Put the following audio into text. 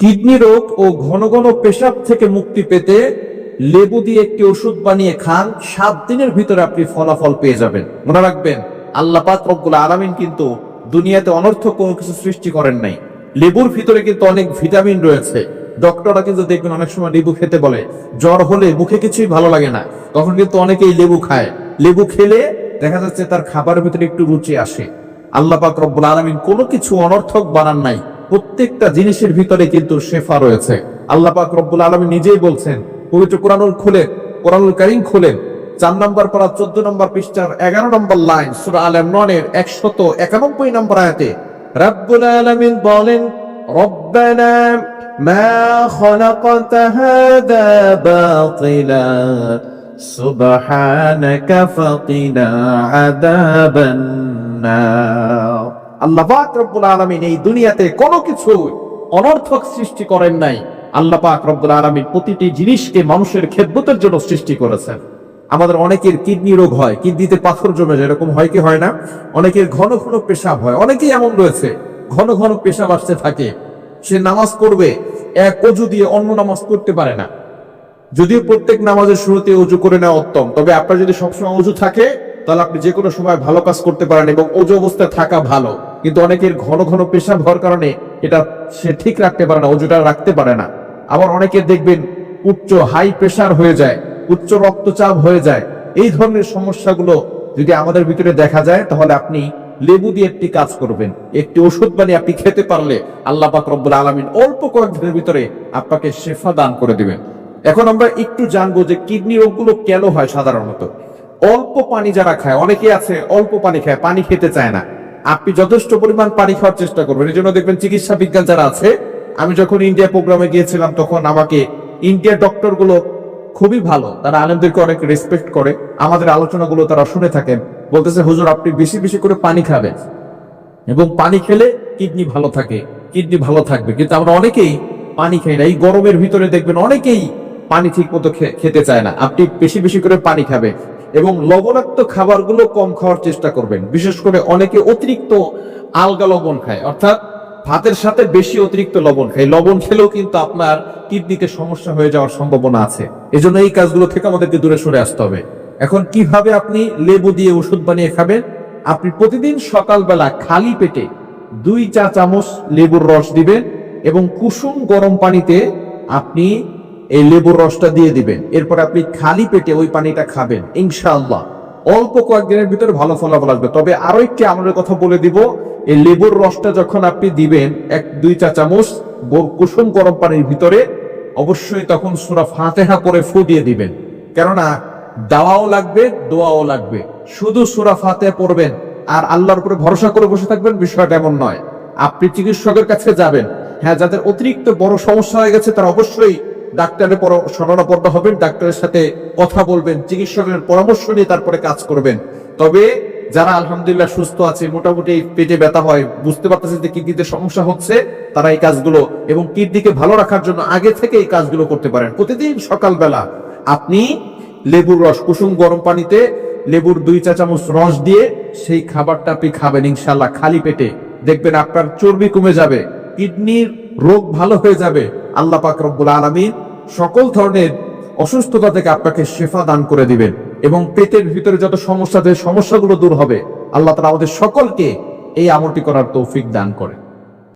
Kidney রোগ ও ঘন ঘন পেশাব থেকে মুক্তি পেতে লেবু দিয়ে একটি ওষুধ বানিয়ে খান, 7 দিনের ভিতরে আপনি ফলাফল পেয়ে যাবেন। মনে রাখবেন, আল্লাহ পাক রব্বুল আলামিন কিন্তু দুনিয়াতে অনর্থক কোনো কিছু সৃষ্টি করেন নাই। লেবুর ভিতরে কিন্তু অনেক ভিটামিন রয়েছে। ডক্টররা কিন্তু দেখবেন অনেক সময় লেবু খেতে বলে, জ্বর হলে মুখে কিছুই ভালো লাগে না, তখন কিন্তু অনেকেই লেবু খায়। লেবু খেলে দেখা যাচ্ছে তার খাবারের ভিতরে একটু রুচি আসে। আল্লাহ পাক রব্বুল আলামিন কোনো কিছু অনর্থক বানান নাই, প্রত্যেকটা জিনিসের ভিতরে কিন্তু শেফা রয়েছে। আল্লাহ পাক রব্বুল আলামিন নিজেই বলছেন, পবিত্র কোরআনুল কারীম খুলেন 4 নম্বর পারা 14 নম্বর পৃষ্ঠার 11 নম্বর লাইন, সূরা আল ইমরানের 191 নম্বর আয়াতে রব্বুল আলামিন বলেন, রব্বানা মা খালাকতা হাদা বাতিলা সুবহানাকা ফাকিনা আযাবান নার। আল্লাহ পাক রব্বুল আলামিন এই দুনিয়াতে কোনো কিছু অনর্থক সৃষ্টি করেন নাই। আল্লাহ পাক রব্বুল আলামিন প্রতিটি জিনিসকে মানুষের খেদমতের জন্য সৃষ্টি করেছেন। আমাদের অনেকের কিডনি রোগ হয়, কিডনিতে পাথর জমে যায়, এরকম হয় কি হয় না? অনেকের ঘন ঘন পেশাব হয়, অনেকেই এমন রয়েছে ঘন ঘন পেশাব আসতে থাকে। সে নামাজ পড়বে, এক ওযু দিয়ে অন্য নামাজ করতে পারে না। যদিও প্রত্যেক নামাজের শুরুতে ওযু করে নেওয়া উত্তম, তবে আপনার যদি সবসময় ওযু থাকে তাহলে আপনি যে কোনো সময় ভালো কাজ করতে পারেন এবং ওযু অবস্থায় থাকা ভালো। কিন্তু অনেকের ঘন ঘন পেশাব হওয়ার কারণে এটা সে ঠিক রাখতে পারে না, ওযুটা রাখতে পারে না। আবার অনেকের দেখবেন উচ্চ হাই প্রেসার হয়ে যায়, উচ্চ রক্তচাপ হয়ে যায়। এই ধরনের সমস্যাগুলো যদি আমাদের ভিতরে দেখা যায়, তাহলে আপনি লেবু দিয়ে একটি কাজ করবেন, একটি ওষুধ বানিয়ে আপনি খেতে পারলে আল্লাহ পাক রব্বুল আলামিন অল্প কয়েকদিনের ভিতরে আপনাকে শেফা দান করে দিবেন। এখন আমরা একটু জানবো যে কিডনি রোগগুলো কেন হয়। সাধারণত অল্প পানি যারা খায়, অনেকে আছে অল্প পানি খায়, পানি খেতে চায় না। আপনি যথেষ্ট পরিমাণ পানি খাওয়ার চেষ্টা করবেন। এই জন্য দেখবেন চিকিৎসা বিজ্ঞান যারা আছে, আমি যখন ইন্ডিয়া প্রোগ্রামে গিয়েছিলাম তখন আমাকে ইন্ডিয়ার ডক্টর গুলো খুবই ভালো, তারা আলেমদেরকে অনেক রেসপেক্ট করে, আমাদের আলোচনাগুলো তারা শুনে থাকেন। বলতেছে, হুজুর আপনি বেশি বেশি করে পানি খাবেন এবং পানি খেলে কিডনি ভালো থাকে, কিডনি ভালো থাকবে। কিন্তু আমরা অনেকেই পানি খাই না। এই গরমের ভিতরে দেখবেন অনেকেই পানি ঠিক মতো খেতে চায় না। আপনি বেশি বেশি করে পানি খাবেন এবং লবণাক্ত খাবারগুলো কম খাওয়ার চেষ্টা করবেন। বিশেষ করে অনেকে অতিরিক্ত আলগা লবণ খায়, অর্থাৎ ভাতের সাথে বেশি অতিরিক্ত লবণ খায়। লবণ খেলেও কিন্তু আপনার কিডনিতে সমস্যা হয়ে যাওয়ার সম্ভাবনা আছে। এজন্য এই কাজগুলো থেকে আমাদেরকে দূরে সরে আসতে হবে। এখন কিভাবে আপনি লেবু দিয়ে ওষুধ বানিয়ে খাবেন? আপনি প্রতিদিন সকালবেলা খালি পেটে 2 চা চামচ লেবুর রস দিবেন এবং কুসুম গরম পানিতে আপনি এই লেবুর রসটা দিয়ে দিবেন। এরপর আপনি খালি পেটে ওই পানিটা খাবেন। ইনশাআল্লাহ অল্প কয়েকদিনের ভিতরে ভালো ফলাফল আসবে। তবে আরো একটি আমাদের কথা বলে দিব, এই লেবুর রসটা যখন আপনি দিবেন 1-2 চা চামচ কুসুম গরম পানির ভিতরে, অবশ্যই তখন সূরা ফাতিহা পড়ে ফু দিয়ে দিবেন। কেননা দাওয়াও লাগবে, দোয়াও লাগবে। শুধু সূরা ফাতিহা পড়বেন আর আল্লাহর উপরে ভরসা করে বসে থাকবেন, বিষয়টা এমন নয়। আপনি চিকিৎসকের কাছে যাবেন। হ্যাঁ, যাদের অতিরিক্ত বড় সমস্যা হয়ে গেছে তারা অবশ্যই ডাক্তারের শরণাপন্ন হবেন, ডাক্তারের সাথে কথা বলবেন, চিকিৎসকের পরামর্শ নিয়ে তারপরে কাজ করবেন। তবে যারা আলহামদুলিল্লাহ সুস্থ আছে, মোটামুটি পেটে ব্যথা হয়, বুঝতে পারতেছে যে কিডনিতে সমস্যা হচ্ছে, তারা এই কাজগুলো এবং কিডনিকে ভালো রাখার জন্য আগে থেকে এই কাজগুলো করতে পারেন। প্রতিদিন সকালবেলা আপনি লেবুর রস কুসুম গরম পানিতে লেবুর 2 চা চামচ রস দিয়ে সেই খাবারটা আপনি খাবেন ইনশাআল্লাহ খালি পেটে। দেখবেন আপনার চর্বি কমে যাবে, কিডনির রোগ ভালো হয়ে যাবে। আল্লাহ পাক রব্বুল আলামিন সকল ধরনের অসুস্থতা থেকে আপনাকে শেফা দান করে দিবেন এবং পেটের ভিতরে যত সমস্যা, সমস্যাগুলো দূর হবে। আল্লাহ তাআলা আমাদের সকলকে এই আমলটি করার তৌফিক দান করেন।